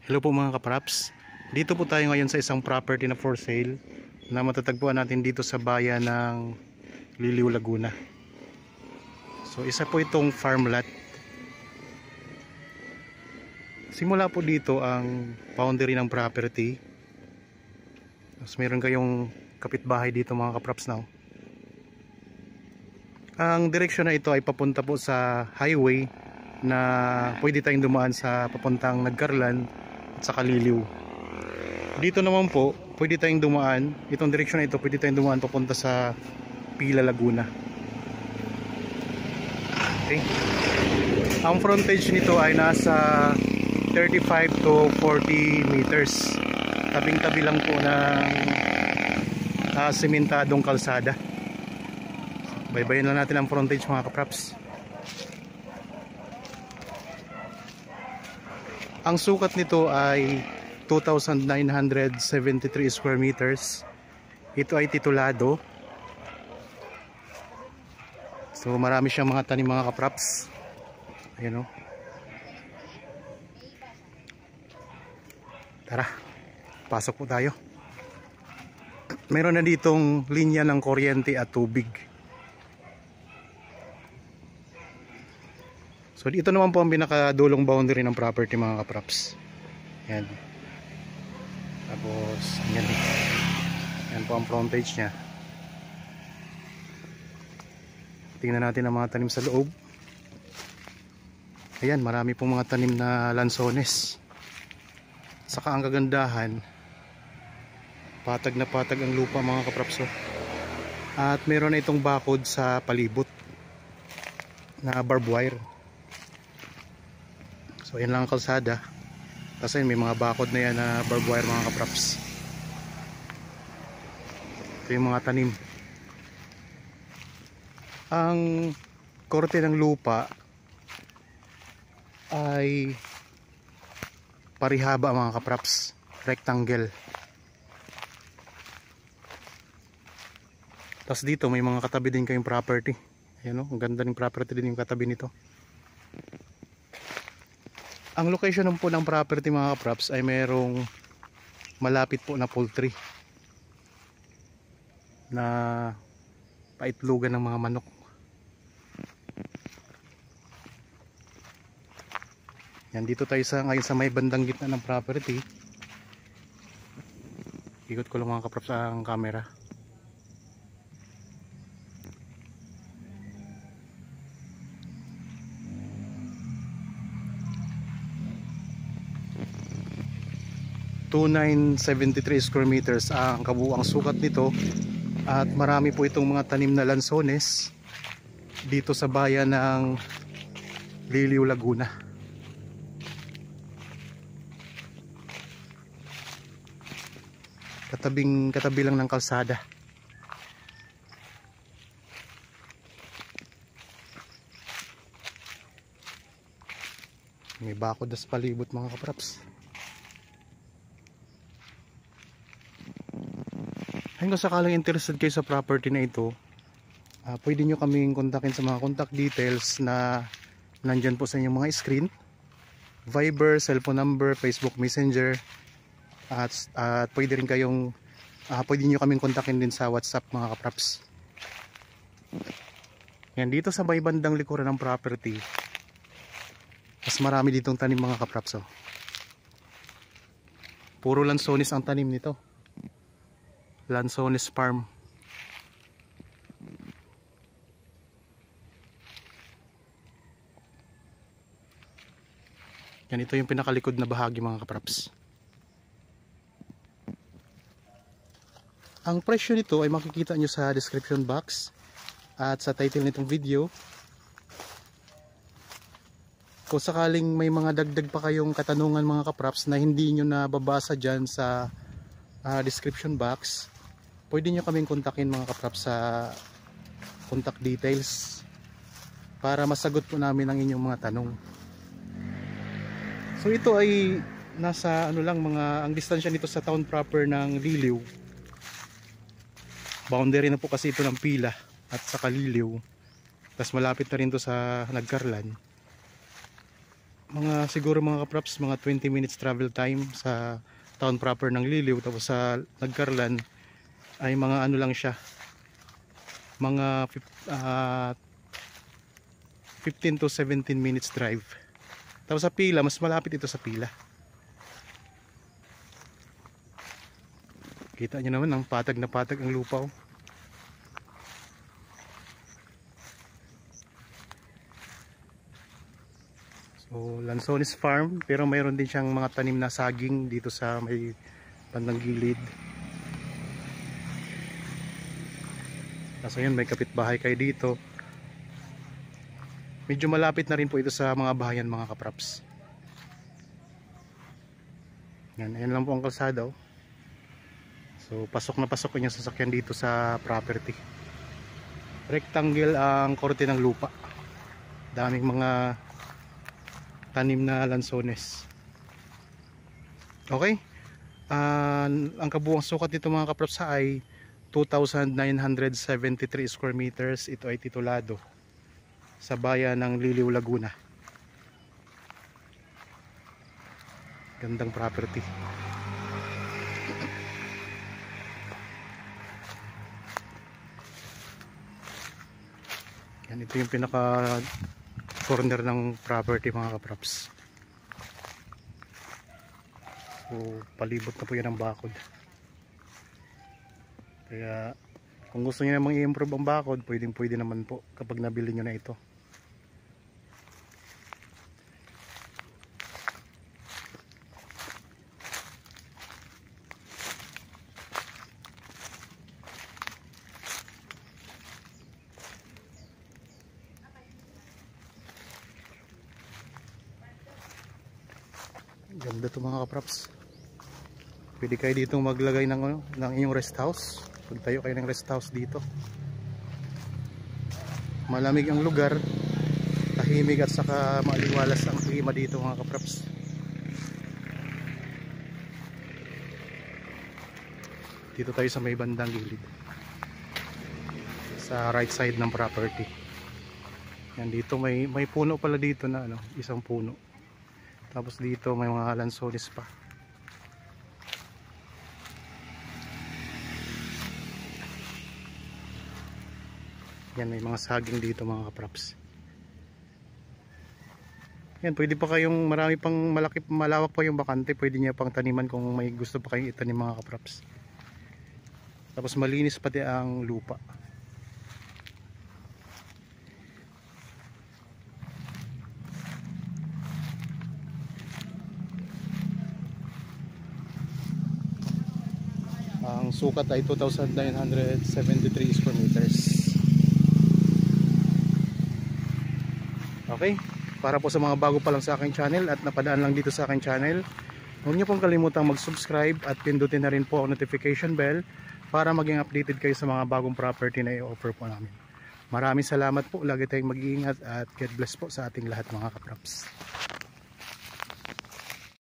Hello po mga kapraps. Dito po tayo ngayon sa isang property na for sale na matatagpuan natin dito sa bayan ng Liliw, Laguna. So isa po itong farm lot. Simula po dito ang boundary ng property. Tapos meron kayong kapitbahay dito mga kapraps na. Ang direksyon na ito ay papunta po sa highway na pwede tayong dumaan sa papuntang Nagcarlan at sa Liliw. Dito naman po pwede tayong dumaan, itong direksyon na ito pwede tayong dumaan papunta sa Pila, Laguna. Okay. Ang frontage nito ay nasa 35 to 40 meters. Tabing-tabi lang po ng sementadong kalsada. Baybayin lang natin ang frontage mga kapraps. Ang sukat nito ay 2,973 square meters. Ito ay titulado. So marami siyang mga tanim mga kapraps. Ayan o. Tara, pasok po tayo. Meron na ditong linya ng kuryente at tubig. So dito naman po ang pinakadulong boundary ng property mga kapraps. Yan. Tapos yan. Yan po ang frontage nya. Tingnan natin ang mga tanim sa loob. Ayan, marami pong mga tanim na lansones. Saka ang kagandahan, patag na patag ang lupa mga kapraps. At meron na itong bakod sa palibot na barbed wire. So yan lang ang kalsada. Kasi may mga bakod na yan na barbed wire mga kapraps. Ito yung mga tanim. Ang korte ng lupa ay parihaba mga kapraps, rectangle. Tapos dito may mga katabi din kayong property. Ayan o, ang ganda ng property din yung katabi nito. Ang location po ng property mga kapraps ay mayroong malapit po na poultry na paitlugan ng mga manok. Yan, dito tayo ngayon sa may bandang gitna ng property. Ikot ko lang mga kapraps ang camera. ...2,973 square meters ang kabuuang sukat nito. At marami po itong mga tanim na lansones dito sa bayan ng Liliw, Laguna. Katabi lang ng kalsada. May bakod na sa palibot mga kapraps. Kung sakaling interested kayo sa property na ito, pwede nyo kaming kontakin sa mga contact details na nandyan po sa inyong mga screen. Viber, cellphone number, Facebook Messenger, at pwede rin kayong pwede nyo kaming kontakin din sa WhatsApp mga kapraps. Yan, dito sa may bandang likuran ng property mas marami ditong tanim mga kapraps. Puro lansones ang tanim nito. Lansones farm. Yan, ito yung pinakalikod na bahagi mga kapraps. Ang presyo nito ay makikita nyo sa description box at sa title nitong video. Kung sakaling may mga dagdag pa kayong katanungan mga kapraps na hindi nyo nababasa dyan sa description box, pwede nyo kaming kontakin mga kapraps sa contact details para masagot po namin ang inyong mga tanong. So ito ay nasa ang distansya nito sa town proper ng Liliw. Boundary na po kasi ito ng Pila at sa Liliw. Tapos malapit na rin to sa Nagcarlan. mga siguro mga kapraps, mga 20 minutes travel time sa town proper ng Liliw. Tapos sa Nagcarlan ay mga ano lang siya, mga 15 to 17 minutes drive. Tapos sa Pila, mas malapit ito sa Pila. Kita nyo naman, ang patag na patag ang lupa, oh. So, Lanzones Farm, pero mayroon din siyang mga tanim na saging dito sa may bandang gilid. Kaso yun, may kapitbahay kayo dito. Medyo malapit na rin po ito sa mga bahayan, mga kapraps. Yan, ayan lang po ang kalsada, oh. So pasok na pasok yung sasakyan dito sa property. Rectangle ang korte ng lupa. Daming mga tanim na lansones. Okay, ang kabuuang sukat nito mga kapraps ay 2,973 square meters. Ito ay titulado sa bayan ng Liliw, Laguna. Gandang property. Yan, ito yung pinaka corner ng property mga kapraps. So palibot na po yan ang bakod. Kaya kung gusto niyo namang i-improve ang bakod, pwede naman po kapag nabili nyo na ito. Ganda to mga kapraps. Pwede kayo dito maglagay ng inyong rest house. Pagtayo kayo ng rest house dito. Malamig ang lugar, tahimik at saka maliwalas ang klima dito mga kapraps. Dito tayo sa may bandang gilid, sa right side ng property. Yan, dito may puno pala dito na isang puno. Tapos dito may mga lansones pa. Yan, may mga saging dito mga kapraps. Yan, pwede pa kayong marami pang malawak pa yung bakante. Pwede niya pang taniman kung may gusto pa kayong itanim mga kapraps. Tapos malinis pati ang lupa. Ang sukat ay 2,973 square meters. Okay, para po sa mga bago pa lang sa aking channel at napadaan lang dito sa aking channel, huwag niyo pong kalimutang mag-subscribe at pindutin na rin po ang notification bell para maging updated kayo sa mga bagong property na i-offer po namin. Maraming salamat po, lagi tayong mag-iingat at God bless po sa ating lahat mga kapraps.